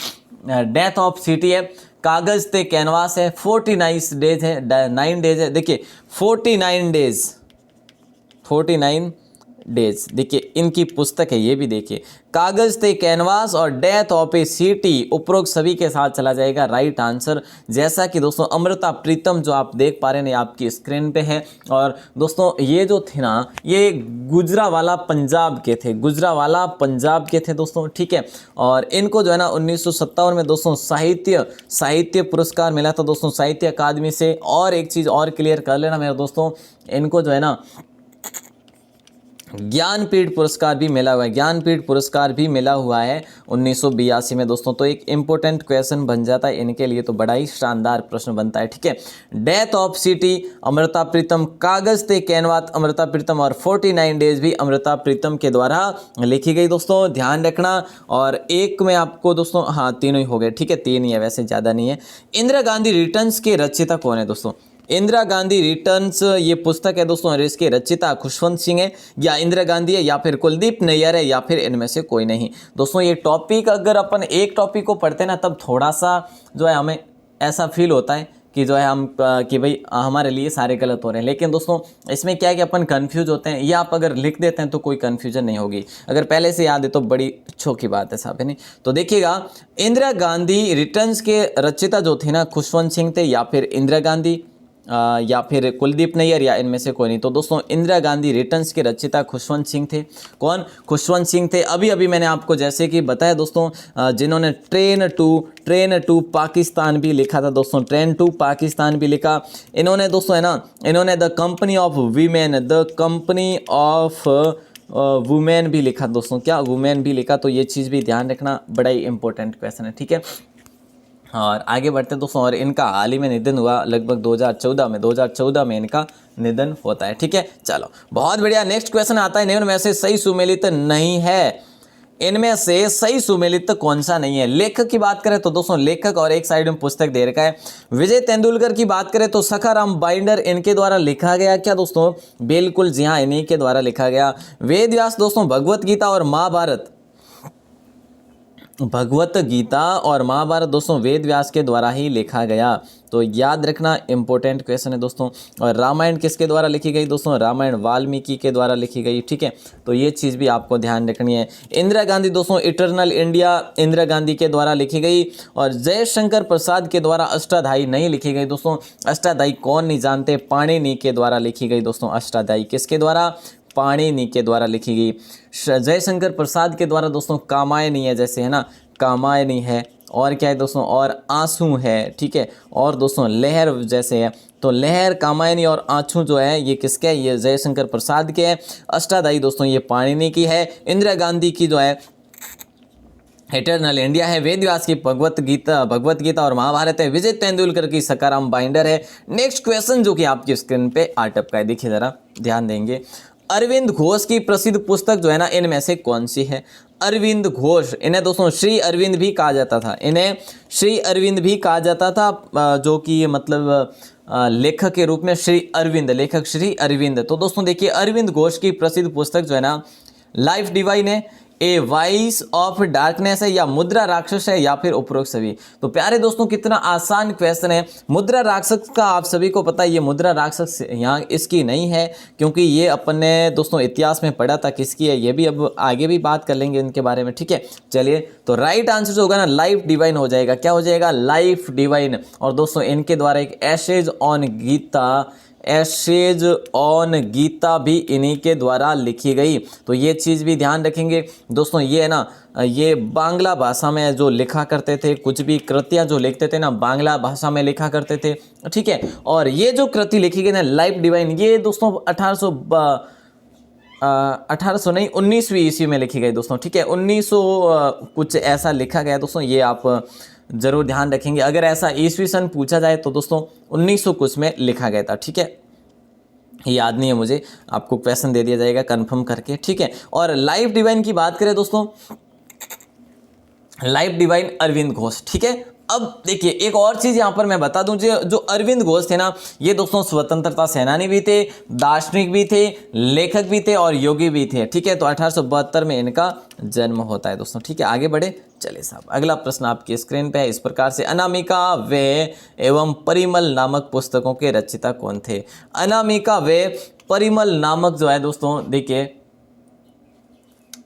डेथ ऑफ सिटी है, कागज ते कैनवास है, 49 डेज है, 9 डेज है। देखिए 49 डेज, देखिए इनकी पुस्तक है, ये भी देखिए, कागज ते कैनवास और डेथ ऑफ ए सिटी, उपरोक्त सभी के साथ चला जाएगा राइट आंसर। जैसा कि दोस्तों अमृता प्रीतम जो आप देख पा रहे हैं आपकी स्क्रीन पे है। और दोस्तों ये जो थे ना, ये गुजरावाला पंजाब के थे दोस्तों, ठीक है। और इनको जो है ना 1957 में दोस्तों साहित्य पुरस्कार मिला था दोस्तों साहित्य अकादमी से। और एक चीज़ और क्लियर कर लेना मेरे दोस्तों, इनको जो है ना ज्ञानपीठ पुरस्कार भी मिला हुआ है 1982 में दोस्तों। तो एक इम्पोर्टेंट क्वेश्चन बन जाता है इनके लिए, तो बड़ा ही शानदार प्रश्न बनता है, ठीक है। Death of city Amrita Pritam, कागज ते कैनवास अमृता प्रीतम, और 49 डेज भी अमृता प्रीतम के द्वारा लिखी गई दोस्तों, ध्यान रखना। और एक में आपको दोस्तों, हाँ तीनों ही हो गए, ठीक है, 3 ही है, वैसे ज़्यादा नहीं है। इंदिरा गांधी रिटर्न्स के रचयिता कौन है दोस्तों? इंदिरा गांधी रिटर्न्स ये पुस्तक है दोस्तों, और इसके रचयिता खुशवंत सिंह है, या इंदिरा गांधी है, या फिर कुलदीप नैयर है, या फिर इनमें से कोई नहीं दोस्तों। ये टॉपिक अगर अपन एक टॉपिक को पढ़ते ना, तब थोड़ा सा जो है हमें ऐसा फील होता है कि जो है हम कि भाई हमारे लिए सारे गलत हो रहे हैं। लेकिन दोस्तों इसमें क्या है कि अपन कंफ्यूज होते हैं, या आप अगर लिख देते हैं तो कोई कंफ्यूजन नहीं होगी, अगर पहले से याद है तो बड़ी अच्छो की बात है साहब, है नहीं। तो देखिएगा, इंदिरा गांधी रिटर्न्स के रचयिता जो थे ना खुशवंत सिंह थे, या फिर इंदिरा गांधी या फिर कुलदीप नैयर, या इनमें से कोई नहीं। तो दोस्तों इंदिरा गांधी रिटर्न्स के रचयिता खुशवंत सिंह थे। कौन? खुशवंत सिंह थे। अभी अभी मैंने आपको जैसे कि बताया दोस्तों, जिन्होंने ट्रेन टू पाकिस्तान भी लिखा था दोस्तों, ट्रेन टू पाकिस्तान भी लिखा इन्होंने दोस्तों, है ना। इन्होंने द कंपनी ऑफ वुमेन भी लिखा दोस्तों, क्या वुमेन भी लिखा। तो ये चीज़ भी ध्यान रखना, बड़ा ही इंपॉर्टेंट क्वेश्चन है, ठीक है। और आगे बढ़ते हैं दोस्तों, और इनका हाल ही में निधन हुआ लगभग 2014 में इनका निधन होता है, ठीक है। चलो बहुत बढ़िया। नेक्स्ट क्वेश्चन आता है, निम्न में से सही सुमेलित नहीं है, इनमें से सही सुमेलित कौन सा नहीं है। लेखक की बात करें तो दोस्तों लेखक और एक साइड में पुस्तक दे रखा है। विजय तेंदुलकर की बात करें तो सखाराम बाइंडर इनके द्वारा लिखा गया, क्या दोस्तों? बिल्कुल जी हाँ, इन्हीं के द्वारा लिखा गया। वेद व्यास दोस्तों भगवत गीता और महाभारत दोस्तों वेद व्यास के द्वारा ही लिखा गया, तो याद रखना, इंपॉर्टेंट क्वेश्चन है दोस्तों। और रामायण किसके द्वारा लिखी गई दोस्तों? रामायण वाल्मीकि के द्वारा लिखी गई, ठीक है। तो ये चीज़ भी आपको ध्यान रखनी है। इंदिरा गांधी दोस्तों इटर्नल इंडिया इंदिरा गांधी के द्वारा लिखी गई, और जयशंकर प्रसाद के द्वारा अष्टाध्यायी नहीं लिखी गई दोस्तों। अष्टाध्यायी कौन नहीं जानते? पाणिनि के द्वारा लिखी गई दोस्तों। अष्टाध्यायी किसके द्वारा? पाणिनि के द्वारा लिखी गई। जयशंकर प्रसाद के द्वारा दोस्तों कामायनी है, जैसे है ना, कामायनी है, और क्या है दोस्तों? और आंसू है, ठीक है। और दोस्तों लहर जैसे है, तो लहर, कामायनी और आंसू जो है ये किसके है? ये जयशंकर प्रसाद के है। अष्टाध्यायी दोस्तों ये पाणिनि की है। इंदिरा गांधी की जो है इटर्नल इंडिया है। वेद व्यास की भगवत गीता और महाभारत है। विजय तेंदुलकर की सखाराम बाइंडर है। नेक्स्ट क्वेश्चन जो कि आपकी स्क्रीन पे आ टपका है, देखिए जरा ध्यान देंगे। अरविंद घोष की प्रसिद्ध पुस्तक जो है ना, इनमें से कौन सी है? अरविंद घोष, इन्हें दोस्तों श्री अरविंद भी कहा जाता था, इन्हें श्री अरविंद भी कहा जाता था, जो कि मतलब लेखक के रूप में लेखक श्री अरविंद। तो दोस्तों देखिए, अरविंद घोष की प्रसिद्ध पुस्तक जो है ना, लाइफ डिवाइन है, ए वॉइस ऑफ डार्कनेस है, या मुद्रा राक्षस है, या फिर उपरोक्त सभी। तो प्यारे दोस्तों कितना आसान क्वेश्चन है। मुद्रा राक्षस का आप सभी को पता है, ये मुद्रा राक्षस यहाँ इसकी नहीं है, क्योंकि ये अपन ने दोस्तों इतिहास में पढ़ा था किसकी है, ये भी अब आगे भी बात कर लेंगे इनके बारे में, ठीक है। चलिए, तो राइट आंसर जो होगा ना, लाइफ डिवाइन हो जाएगा। क्या हो जाएगा? Life divine. और दोस्तों इनके द्वारा एक एसेज ऑन गीता भी इन्हीं के द्वारा लिखी गई। तो ये चीज़ भी ध्यान रखेंगे दोस्तों। ये है ना, ये बांग्ला भाषा में जो लिखा करते थे, कुछ भी कृतियाँ जो लिखते थे ना, बांग्ला भाषा में लिखा करते थे, ठीक है। और ये जो कृति लिखी गई ना, लाइफ डिवाइन, ये दोस्तों 1800 नहीं, 19वीं ईस्वी में लिखी गई दोस्तों, ठीक है। 1900 कुछ ऐसा लिखा गया दोस्तों, ये आप जरूर ध्यान रखेंगे। अगर ऐसा ईस्वी सन पूछा जाए तो दोस्तों 1900 कुछ में लिखा गया था, ठीक है। याद नहीं है मुझे, आपको क्वेश्चन दे दिया जाएगा कंफर्म करके, ठीक है। और लाइफ डिवाइन की बात करें दोस्तों, लाइफ डिवाइन अरविंद घोष, ठीक है। अब देखिए एक और चीज यहां पर मैं बता दूं, जो अरविंद घोष थे ना, ये दोस्तों स्वतंत्रता सेनानी भी थे, दार्शनिक भी थे, लेखक भी थे और योगी भी थे, ठीक है। तो 1872 में इनका जन्म होता है दोस्तों, ठीक है। आगे बढ़े, चलिए साहब, अगला प्रश्न आपकी स्क्रीन पे है इस प्रकार से। अनामिका वे एवं परिमल नामक पुस्तकों के रचयिता कौन थे? अनामिका वे परिमल नामक जो है दोस्तों, देखिए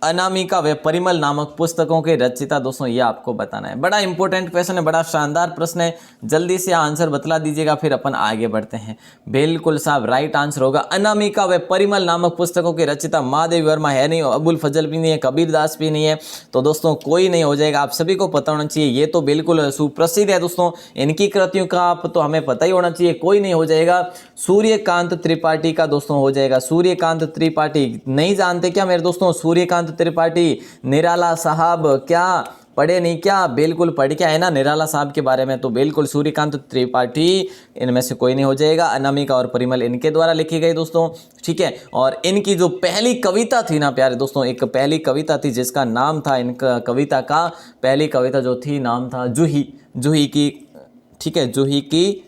अनामिका व परिमल नामक पुस्तकों के रचयिता दोस्तों, ये आपको बताना है। बड़ा इंपॉर्टेंट क्वेश्चन है, बड़ा शानदार प्रश्न है, जल्दी से आंसर बतला दीजिएगा, फिर अपन आगे बढ़ते हैं। बिल्कुल साहब, राइट आंसर होगा अनामिका व परिमल नामक पुस्तकों के रचयिता महादेवी वर्मा है नहीं, अबुल फजल भी नहीं है, कबीर दास भी नहीं है, तो दोस्तों कोई नहीं हो जाएगा। आप सभी को पता होना चाहिए, ये तो बिल्कुल सुप्रसिद्ध है दोस्तों, इनकी कृतियों का आप तो हमें पता ही होना चाहिए, कोई नहीं हो जाएगा। सूर्यकांत त्रिपाठी का दोस्तों हो जाएगा। सूर्यकांत त्रिपाठी नहीं जानते क्या मेरे दोस्तों? सूर्यकांत त्रिपाठी, निराला साहब, क्या पढ़े नहीं क्या? बिल्कुल पढ़ के आए ना निराला साहब के बारे में, तो बिल्कुल सूर्यकांत त्रिपाठी इनमें से कोई नहीं हो जाएगा। अनामिका और परिमल इनके द्वारा लिखी गई दोस्तों, ठीक है। और इनकी जो पहली कविता थी ना प्यारे दोस्तों, एक पहली कविता थी जिसका नाम था, इनका कविता का पहली कविता जो थी नाम था जूही की, ठीक है, जूही की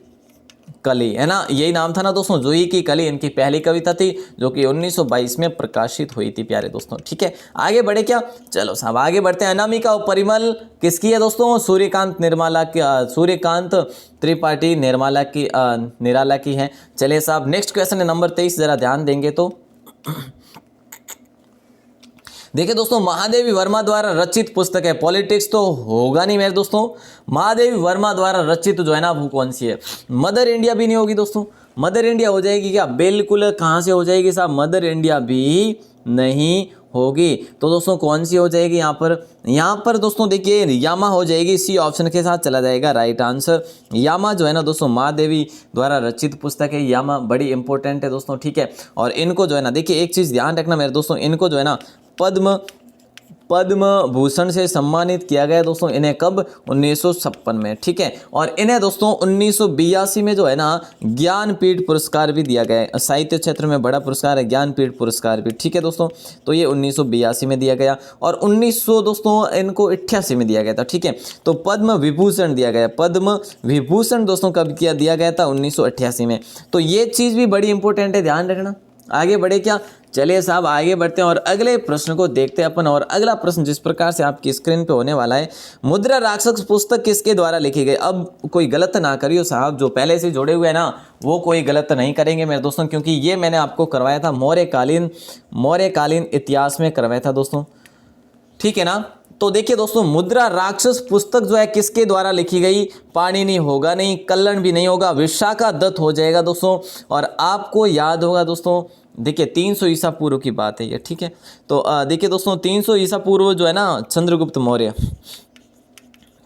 कली, है ना, यही नाम था ना दोस्तों, जूही की कली इनकी पहली कविता थी जो कि 1922 में प्रकाशित हुई थी प्यारे दोस्तों। ठीक है, आगे बढ़े क्या, चलो साहब आगे बढ़ते हैं। अनामिका और परिमल किसकी है दोस्तों, सूर्यकांत निर्मला की, सूर्यकांत त्रिपाठी निर्मला की, निराला की है। चलिए साहब नेक्स्ट क्वेश्चन है नंबर 23, जरा ध्यान देंगे तो देखिए दोस्तों, महादेवी वर्मा द्वारा रचित पुस्तक है, पॉलिटिक्स तो होगा नहीं मेरे दोस्तों, महादेवी वर्मा द्वारा रचित जो है ना वो कौन सी है, मदर इंडिया भी नहीं होगी दोस्तों, मदर इंडिया हो जाएगी क्या, बिल्कुल कहाँ से हो जाएगी साहब, मदर इंडिया भी नहीं होगी। तो दोस्तों कौन सी हो जाएगी यहाँ पर दोस्तों देखिए यामा हो जाएगी, सी ऑप्शन के साथ चला जाएगा राइट आंसर। यामा जो है ना दोस्तों महादेवी द्वारा रचित पुस्तक है, यामा बड़ी इंपॉर्टेंट है दोस्तों। ठीक है, और इनको जो है ना देखिए एक चीज़ ध्यान रखना मेरे दोस्तों, इनको जो है ना पद्म भूषण से सम्मानित किया गया दोस्तों, इन्हें कब, 1956 में। ठीक है, और इन्हें दोस्तों 1982 में जो है ना ज्ञानपीठ पुरस्कार भी दिया गया है, साहित्य क्षेत्र में बड़ा पुरस्कार है ज्ञानपीठ पुरस्कार भी। ठीक है दोस्तों, तो ये 1982 में दिया गया, और 1900 दोस्तों इनको 88 में दिया गया था। ठीक है, तो पद्म विभूषण दिया गया, पद्म विभूषण दोस्तों कब किया दिया गया था, 1988 में। तो ये चीज़ भी बड़ी इंपॉर्टेंट है, ध्यान रखना। आगे बढ़े क्या, चलिए साहब आगे बढ़ते हैं और अगले प्रश्न को देखते हैं अपन। और अगला प्रश्न जिस प्रकार से आपकी स्क्रीन पे होने वाला है, मुद्रा राक्षस पुस्तक किसके द्वारा लिखी गई। अब कोई गलत ना करियो साहब, जो पहले से जुड़े हुए हैं ना वो कोई गलत नहीं करेंगे मेरे दोस्तों, क्योंकि ये मैंने आपको करवाया था मौर्यकालीन इतिहास में करवाया था दोस्तों। ठीक है ना, तो देखिए दोस्तों मुद्रा राक्षस पुस्तक जो है किसके द्वारा लिखी गई, पाणिनि होगा नहीं, कल्लन भी नहीं होगा, विशाखा दत्त हो जाएगा दोस्तों। और आपको याद होगा दोस्तों, देखिए 300 ईसा पूर्व की बात है ये। ठीक है, तो देखिए दोस्तों 300 ईसा पूर्व जो है ना चंद्रगुप्त मौर्य,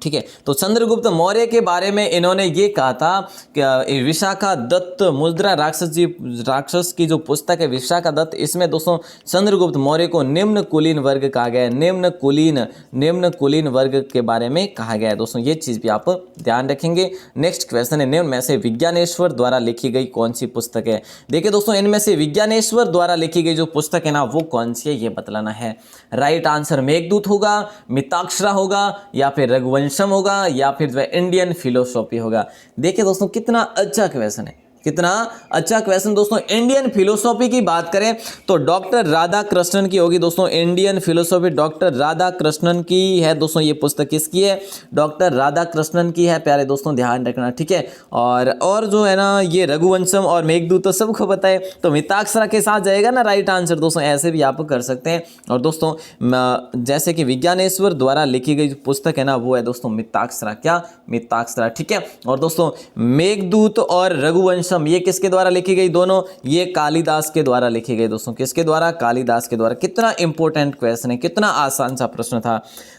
ठीक है, तो चंद्रगुप्त मौर्य के बारे में इन्होंने ये कहा था कि विशाखा दत्त मुद्रा राक्षस की जो पुस्तक है विशाखा दत्त, इसमें दोस्तों चंद्रगुप्त मौर्य को निम्न कुलीन वर्ग कहा गया है, निम्न कुलीन वर्ग के बारे में कहा गया है दोस्तों, ये चीज़ भी आप ध्यान रखेंगे। नेक्स्ट क्वेश्चन है, निम्न में से विज्ञानेश्वर द्वारा लिखी गई कौन सी पुस्तक है। देखिए दोस्तों इनमें से विज्ञानेश्वर द्वारा लिखी गई जो पुस्तक है ना वो कौन सी है ये बतलाना है। राइट आंसर मेघदूत होगा, मिताक्षरा होगा, या फिर रघुवंशम होगा, या फिर जो है इंडियन फिलोसॉफी होगा। देखिए दोस्तों कितना अच्छा क्वेश्चन है, कितना अच्छा क्वेश्चन दोस्तों। इंडियन फिलोसॉफी की बात करें तो डॉक्टर राधा कृष्णन की होगी दोस्तों, Indian philosophy doctor Radha Krishnan की है दोस्तों। ये पुस्तक किसकी है, डॉक्टर राधा कृष्णन की है प्यारे दोस्तों, ध्यान रखना। ठीक है, और जो है ना ये रघुवंशम और मेघदूत तो सबको पता है, तो मिताक्षरा के साथ जाएगा ना राइट आंसर दोस्तों, ऐसे भी आप कर सकते हैं। और दोस्तों जैसे कि विज्ञानेश्वर द्वारा लिखी गई पुस्तक है ना वो है दोस्तों मिताक्षरा, क्या, मिताक्षरा। ठीक है, और दोस्तों मेघदूत और रघुवंश ये किसके द्वारा लिखी गई, दोनों ये कालिदास के द्वारा लिखी गई दोस्तों, किसके द्वारा, कालिदास के द्वारा। कितना इंपॉर्टेंट क्वेश्चन है, कितना आसान सा प्रश्न था।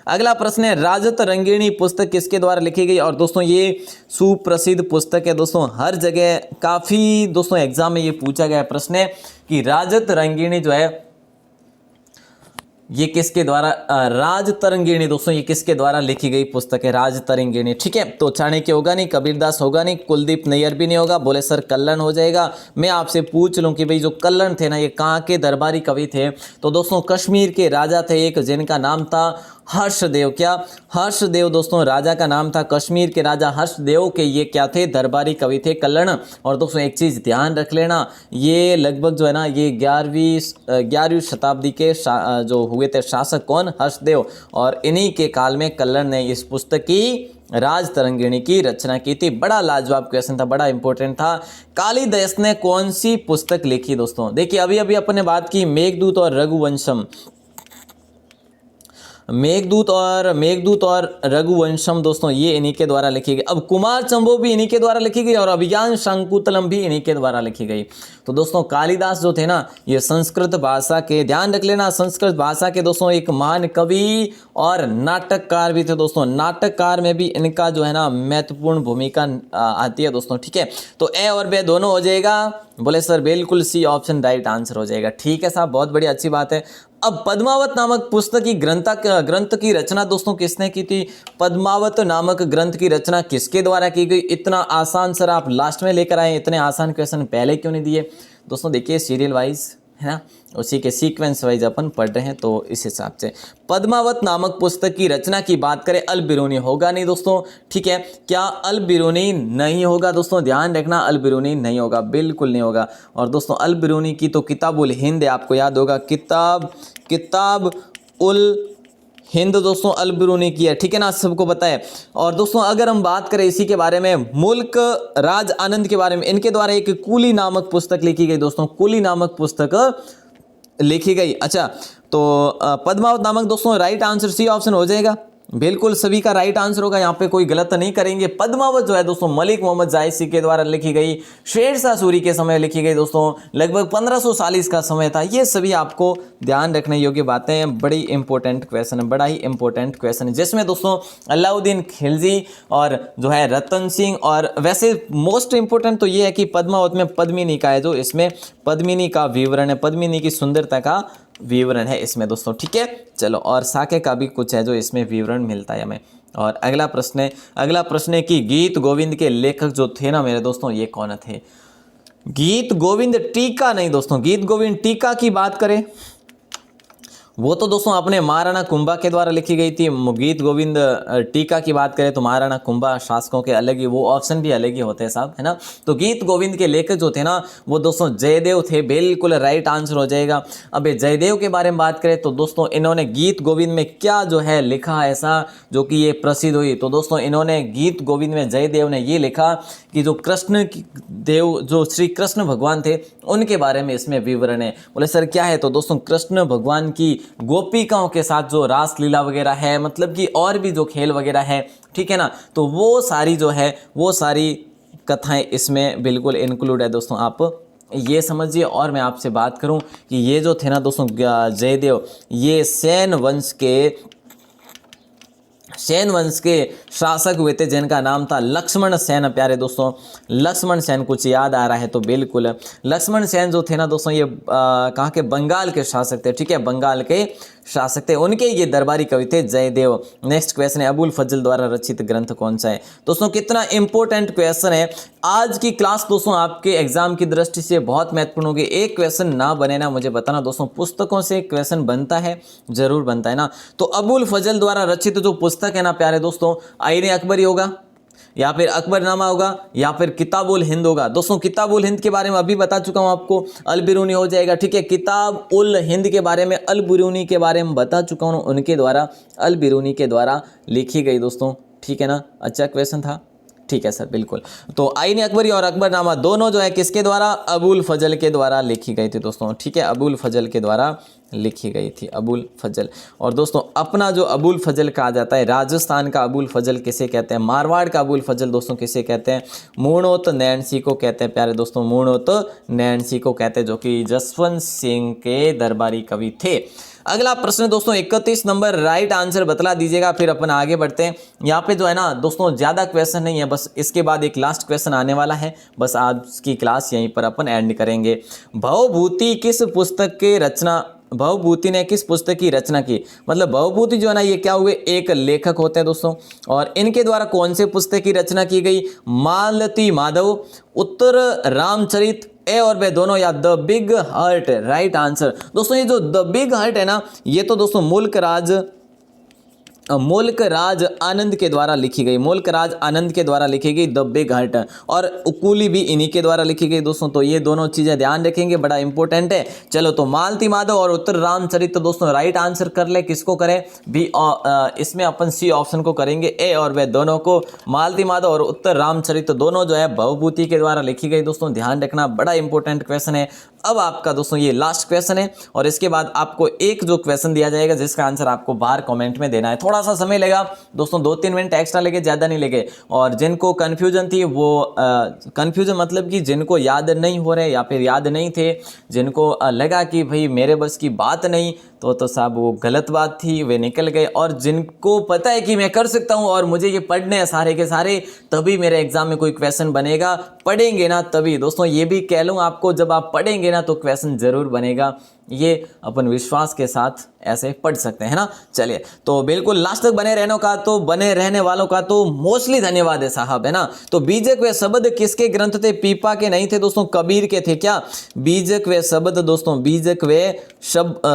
अगला प्रश्न है, राजत रंगिणी पुस्तक किसके द्वारा लिखी गई। और दोस्तों ये सुप्रसिद्ध पुस्तक है दोस्तों, हर जगह काफी दोस्तों एग्जाम में ये पूछा गया प्रश्न है कि राजत रंगिणी जो है ये किसके द्वारा, राजतरंगिणी दोस्तों ये किसके द्वारा लिखी गई पुस्तक है, राजतरंगिणी। ठीक है, तो चाणक्य होगा नहीं, कबीरदास होगा नहीं, कुलदीप नैयर भी नहीं होगा, बोले सर कल्लन हो जाएगा। मैं आपसे पूछ लूं कि भाई जो कल्लन थे ना ये कहाँ के दरबारी कवि थे, तो दोस्तों कश्मीर के राजा थे एक, जिनका नाम था हर्षदेव, क्या, हर्षदेव दोस्तों राजा का नाम था, कश्मीर के राजा हर्षदेव के ये क्या थे, दरबारी कवि थे, कल्लन। और दोस्तों एक चीज़ ध्यान रख लेना, ये लगभग जो है ना ये 11वीं शताब्दी के जो हुए थे शासक कौन, हर्षदेव, और इन्हीं के काल में कल्लन ने इस पुस्तक की राजतरंगिणी की रचना की थी। बड़ा लाजवाब क्वेश्चन था, बड़ा इंपॉर्टेंट था। कालिदास ने कौन सी पुस्तक लिखी दोस्तों, देखिए अभी अभी अपन ने बात की मेघदूत और रघुवंशम, मेघदूत और रघुवंशम दोस्तों ये इन्हीं के द्वारा लिखी गई। अब कुमार चंबो भी इन्हीं के द्वारा लिखी गई और अभिज्ञान शाकुंतलम भी इन्हीं के द्वारा लिखी गई। तो दोस्तों कालिदास जो थे ना ये संस्कृत भाषा के, ध्यान रख लेना, संस्कृत भाषा के दोस्तों एक महान कवि और नाटककार भी थे दोस्तों। नाटककार में भी इनका जो है ना महत्वपूर्ण भूमिका आती है दोस्तों। ठीक है, तो ए और बे दोनों हो जाएगा, बोले सर बिल्कुल सी ऑप्शन राइट आंसर हो जाएगा। ठीक है साहब, बहुत बड़ी अच्छी बात है। अब पद्मावत नामक पुस्तक की ग्रंथ की रचना दोस्तों किसने की थी, पद्मावत नामक ग्रंथ की रचना किसके द्वारा की गई। इतना आसान सर आप लास्ट में लेकर आए, इतने आसान क्वेश्चन पहले क्यों नहीं दिए दोस्तों। देखिए सीरियल वाइज है ना, उसी के सीक्वेंस वाइज अपन पढ़ रहे हैं, तो इस हिसाब से पद्मावत नामक पुस्तक की रचना की बात करें, अल बिरूनी होगा नहीं दोस्तों, ठीक है। क्या अल बिरूनी नहीं होगा दोस्तों, ध्यान रखना, अल बिरूनी नहीं होगा, बिल्कुल नहीं होगा। और दोस्तों अल बिरूनी की तो किताबुल हिंद है, आपको याद होगा, किताब उल हिंद दोस्तों अल बिरूनी की है, ठीक है ना, सबको पता है। और दोस्तों अगर हम बात करें इसी के बारे में, मुल्क राज आनंद के बारे में, इनके द्वारा एक कूली नामक पुस्तक लिखी गई दोस्तों, कूली नामक पुस्तक लिखी गई। अच्छा, तो पद्मावत नामक दोस्तों राइट आंसर सी ऑप्शन हो जाएगा, बिल्कुल सभी का राइट आंसर होगा, यहाँ पे कोई गलत नहीं करेंगे। पद्मावत जो है दोस्तों मलिक मोहम्मद जायसी के द्वारा लिखी गई, शेरशाह सूरी के समय लिखी गई दोस्तों, लगभग 1500 साल इसका समय था। ये सभी आपको ध्यान रखने योग्य बातें हैं, बड़ी इंपॉर्टेंट क्वेश्चन है, बड़ा ही इंपॉर्टेंट क्वेश्चन है, जिसमें दोस्तों अलाउद्दीन खिलजी और जो है रतन सिंह, और वैसे मोस्ट इंपॉर्टेंट तो ये है कि पद्मावत में पद्मिनी का है, जो इसमें पद्मिनी का विवरण है, पद्मिनी की सुंदरता का विवरण है इसमें दोस्तों, ठीक है। चलो, और साके का भी कुछ है जो इसमें विवरण मिलता है हमें। और अगला प्रश्न है कि गीत गोविंद के लेखक जो थे ना मेरे दोस्तों, ये कौन थे? गीत गोविंद टीका नहीं दोस्तों, गीत गोविंद टीका की बात करें वो तो दोस्तों अपने महाराणा कुंभा के द्वारा लिखी गई थी। गीत गोविंद टीका की बात करें तो महाराणा कुंभा शासकों के अलग ही, वो ऑप्शन भी अलग ही होते हैं साहब, है ना। तो गीत गोविंद के लेखक जो थे ना वो दोस्तों जयदेव थे, बिल्कुल राइट आंसर हो जाएगा। अब जयदेव के बारे में बात करें तो दोस्तों इन्होंने गीत गोविंद में क्या जो है लिखा ऐसा जो कि ये प्रसिद्ध हुई, तो दोस्तों इन्होंने गीत गोविंद में जयदेव ने ये लिखा कि जो कृष्ण देव, जो श्री कृष्ण भगवान थे, उनके बारे में इसमें विवरण है। बोले सर क्या है? तो दोस्तों कृष्ण भगवान की गोपिकाओं के साथ जो रास लीला वगैरह है, मतलब कि और भी जो खेल वगैरह है, ठीक है ना, तो वो सारी जो है वो सारी कथाएं इसमें बिल्कुल इंक्लूड है दोस्तों, आप ये समझिए। और मैं आपसे बात करूं कि ये जो थे ना दोस्तों जयदेव, ये सेन वंश के शासक हुए थे जिनका नाम था लक्ष्मण सेन। प्यारे दोस्तों लक्ष्मण सेन, कुछ याद आ रहा है तो बिल्कुल लक्ष्मण सेन जो थे ना दोस्तों ये कहाँ के? बंगाल के शासक थे, ठीक है, बंगाल के शासक थे, उनके ये दरबारी कवि थे जयदेव। नेक्स्ट क्वेश्चन है अबुल फजल द्वारा रचित ग्रंथ कौन सा है? दोस्तों कितना इंपॉर्टेंट क्वेश्चन है। आज की क्लास दोस्तों आपके एग्जाम की दृष्टि से बहुत महत्वपूर्ण होगी। एक क्वेश्चन ना बने ना मुझे बताना दोस्तों, पुस्तकों से क्वेश्चन बनता है, जरूर बनता है ना। तो अबुल फजल द्वारा रचित जो पुस्तक है ना प्यारे दोस्तों, आईने अकबरी होगा, या फिर अकबरनामा होगा, या फिर किताबुल हिंद होगा। दोस्तों किताबुल हिंद के बारे में अभी बता चुका हूं आपको, अल बिरूनी हो जाएगा, ठीक है। किताब उल हिंद के बारे में, अल बिरूनी के बारे में बता चुका हूं, उनके द्वारा, अल बिरूनी के द्वारा लिखी गई दोस्तों, ठीक है ना। अच्छा क्वेश्चन था, ठीक है सर, बिल्कुल। तो आईन अकबरी और अकबरनामा दोनों जो है किसके द्वारा? अबुल फजल के द्वारा लिखी गई थी दोस्तों, ठीक है, अबुल फजल के द्वारा लिखी गई थी, अबुल फजल। और दोस्तों अपना जो अबुल फजल कहा जाता है, राजस्थान का अबुल फजल किसे कहते हैं? मारवाड़ का अबुल फजल दोस्तों किसे कहते हैं? मूणोत नैन सिंह को कहते हैं प्यारे दोस्तों, मूणोत नैन सिंह को कहते हैं, जो कि जसवंत सिंह के दरबारी कवि थे। अगला प्रश्न दोस्तों 31 नंबर, राइट आंसर बतला दीजिएगा, फिर अपन आगे बढ़ते हैं। यहाँ पे जो है ना दोस्तों ज़्यादा क्वेश्चन नहीं है, बस इसके बाद एक लास्ट क्वेश्चन आने वाला है, बस आज की क्लास यहीं पर अपन एंड करेंगे। भवभूति किस पुस्तक के रचना, भवभूति ने किस पुस्तक की रचना की? मतलब भवभूति जो है ना ये क्या हुए? एक लेखक होते हैं दोस्तों, और इनके द्वारा कौन से पुस्तक की रचना की गई? मालती माधव, उत्तर रामचरित, ए और बे दोनों, या the big heart? Right answer दोस्तों ये जो द बिग हार्ट है ना, ये तो दोस्तों मुल्क राज आनंद के द्वारा लिखी गई, मुल्क राज आनंद के द्वारा लिखी गई द बिग हार्ट, और उकूली भी इन्हीं के द्वारा लिखी गई दोस्तों। तो ये दोनों चीजें ध्यान रखेंगे, बड़ा इंपॉर्टेंट है। चलो तो मालती माधव और उत्तर रामचरित तो दोस्तों राइट आंसर कर ले, किसको करें? बी, इसमें अपन सी ऑप्शन को करेंगे, ए और वे दोनों को, मालती माधव और उत्तर रामचरित दोनों जो है भवभूति के द्वारा लिखी गई दोस्तों, ध्यान रखना, बड़ा इंपॉर्टेंट क्वेश्चन है। अब आपका दोस्तों ये लास्ट क्वेश्चन है, और इसके बाद आपको एक जो क्वेश्चन दिया जाएगा जिसका आंसर आपको बाहर कमेंट में देना है। थोड़ा सा समय लेगा दोस्तों, 2-3 मिनट एक्स्ट्रा लेके, ज़्यादा नहीं लेके। और जिनको कन्फ्यूजन थी वो कन्फ्यूजन मतलब कि जिनको याद नहीं हो रहे या फिर याद नहीं थे, जिनको लगा कि भाई मेरे बस की बात नहीं, तो साहब वो गलत बात थी, वे निकल गए। और जिनको पता है कि मैं कर सकता हूँ और मुझे ये पढ़ने हैं सारे के सारे, तभी मेरे एग्जाम में कोई क्वेश्चन बनेगा, पढ़ेंगे ना तभी। दोस्तों ये भी कह लूँ आपको, जब आप पढ़ेंगे ना तो क्वेश्चन जरूर बनेगा, ये अपन विश्वास के साथ ऐसे पढ़ सकते हैं ना। चलिए, तो बिल्कुल लास्ट तक बने रहने वालों का तो मोस्टली धन्यवाद है साहब, है ना। तो बीजक व शब्द किसके ग्रंथ थे? पीपा के नहीं थे दोस्तों, कबीर के थे। क्या? बीजक व शब्द दोस्तों, बीजक व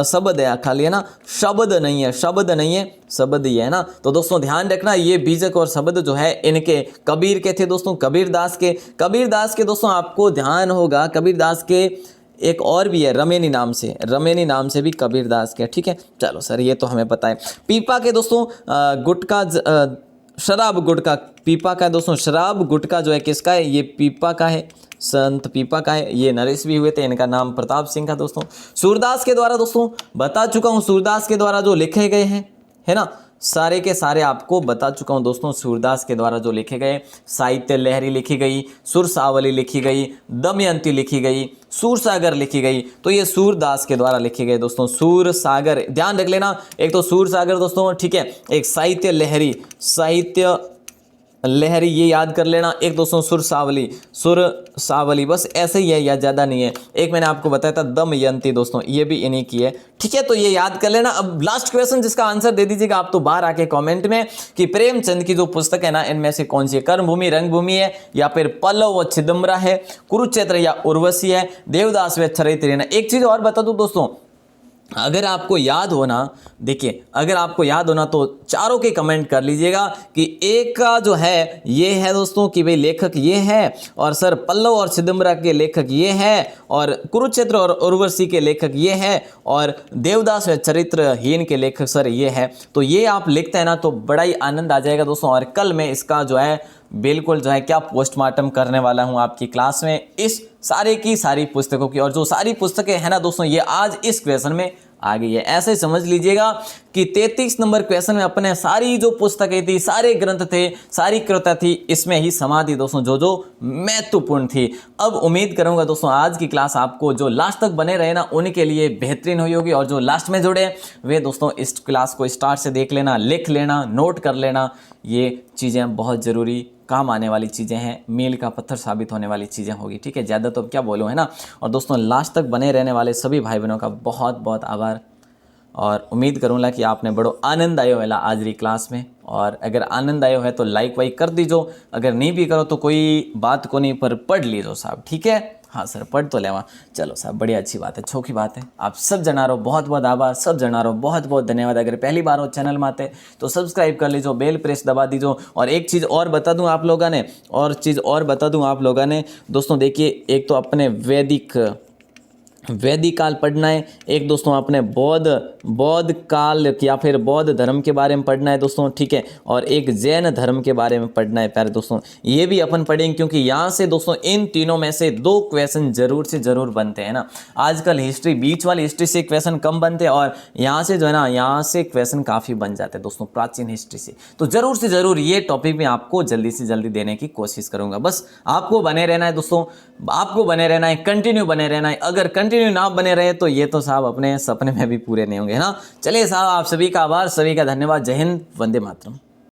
शब्द है खाली, है ना, शब्द नहीं है, शब्द नहीं है, शब्द ही है ना। तो दोस्तों ध्यान रखना, ये बीजक और शब्द जो है इनके कबीर के थे दोस्तों, कबीरदास के दोस्तों आपको ध्यान होगा, कबीरदास के एक और भी है रमेनी नाम से भी कबीरदास के, ठीक है। चलो सर ये तो हमें पता है। पीपा के दोस्तों गुटका शराब गुटका पीपा का है दोस्तों, शराब गुटका जो है किसका है? ये पीपा का है, संत पीपा का है। ये नरेश भी हुए थे, इनका नाम प्रताप सिंह का दोस्तों। सूरदास के द्वारा दोस्तों बता चुका हूँ, सूरदास के द्वारा जो लिखे गए हैं, है ना, सारे के सारे आपको बता चुका हूं दोस्तों। सूरदास के द्वारा जो लिखे गए, साहित्य लहरी लिखी गई, सुरसावली लिखी गई, दमयंती लिखी गई, सूरसागर लिखी गई, तो ये सूरदास के द्वारा लिखे गए दोस्तों। सूरसागर ध्यान रख लेना, एक तो सूरसागर दोस्तों, ठीक है, एक साहित्य लहरी ये याद कर लेना, एक दोस्तों सुरसावली बस ऐसे ही है या ज़्यादा नहीं है। एक मैंने आपको बताया था दमयंती दोस्तों, ये भी इन्हीं की है, ठीक है। तो ये याद कर लेना। अब लास्ट क्वेश्चन जिसका आंसर दे दीजिएगा आप तो बाहर आके कमेंट में कि प्रेमचंद की जो पुस्तक है ना, इनमें से कौन सी है? कर्मभूमि रंगभूमि है, या फिर पल्लव व छिदम्बरा है, कुरुक्षेत्र या उर्वशी है, देवदास व चरित्र है ना। एक चीज़ और बता दूं दोस्तों, अगर आपको याद हो ना, देखिए अगर आपको याद हो ना तो चारों के कमेंट कर लीजिएगा कि एक का जो है ये है दोस्तों कि भाई लेखक ये है, और सर पल्लव और छिदम्बरा के लेखक ये है, और कुरुक्षेत्र और उर्वशी के लेखक ये है, और देवदास व चरित्रहीन के लेखक सर ये है। तो ये आप लिखते हैं ना तो बड़ा ही आनंद आ जाएगा दोस्तों। और कल मैं इसका जो है बिल्कुल जो है क्या पोस्टमार्टम करने वाला हूं आपकी क्लास में, इस सारे की सारी पुस्तकों की। और जो सारी पुस्तकें हैं ना दोस्तों, ये आज इस क्वेश्चन में आ गई है। ऐसे समझ लीजिएगा कि 33 नंबर क्वेश्चन में अपने सारी जो पुस्तकें थी, सारे ग्रंथ थे, सारी कृतियां थी, इसमें ही समा दी दोस्तों, जो महत्वपूर्ण थी। अब उम्मीद करूंगा दोस्तों आज की क्लास आपको जो लास्ट तक बने रहे ना उनके लिए बेहतरीन हुई होगी, और जो लास्ट में जुड़े वे दोस्तों इस क्लास को स्टार्ट से देख लेना, लिख लेना, नोट कर लेना। ये चीज़ें बहुत ज़रूरी काम आने वाली चीज़ें हैं, मील का पत्थर साबित होने वाली चीज़ें होगी, ठीक है। ज़्यादा तो अब क्या बोलूँ, है ना। और दोस्तों लास्ट तक बने रहने वाले सभी भाई बहनों का बहुत बहुत आभार, और उम्मीद करूँगा कि आपने बड़ो आनंद आयो है आज की क्लास में। और अगर आनंद आयो है तो लाइक वाइक कर दीजो, अगर नहीं भी करो तो कोई बात को नहीं, पर पढ़ लीजो साहब, ठीक है। हाँ सर पढ़ तो लेवा, चलो साहब बढ़िया, अच्छी बात है, छोकी बात है। आप सब जना रहो, बहुत बहुत आभार, सब जना रहो, बहुत बहुत धन्यवाद। अगर पहली बार हो चैनल में आते तो सब्सक्राइब कर लीजिए, बेल प्रेस दबा दीजिए। और एक चीज़ और बता दूं आप लोगों ने दोस्तों, देखिए एक तो अपने वैदिक काल पढ़ना है, एक दोस्तों अपने बौद्ध काल या फिर बौद्ध धर्म के बारे में पढ़ना है दोस्तों, ठीक है। और एक जैन धर्म के बारे में पढ़ना है प्यारे दोस्तों, ये भी अपन पढ़ेंगे, क्योंकि यहाँ से दोस्तों इन तीनों में से 2 क्वेश्चन जरूर से जरूर बनते हैं ना। आजकल हिस्ट्री, बीच वाली हिस्ट्री से क्वेश्चन कम बनते हैं, और यहाँ से जो है ना, यहाँ से क्वेश्चन काफ़ी बन जाते हैं दोस्तों प्राचीन हिस्ट्री से। तो जरूर से जरूर ये टॉपिक में आपको जल्दी से जल्दी देने की कोशिश करूँगा। बस आपको बने रहना है दोस्तों, आपको बने रहना है, कंटिन्यू बने रहना है। अगर कंटिन्यू ना बने रहे तो ये तो साहब अपने सपने में भी पूरे नहीं होंगे, है ना। चलिए साहब, आप सभी का आभार, सभी का धन्यवाद। जय हिंद, वंदे मातरम।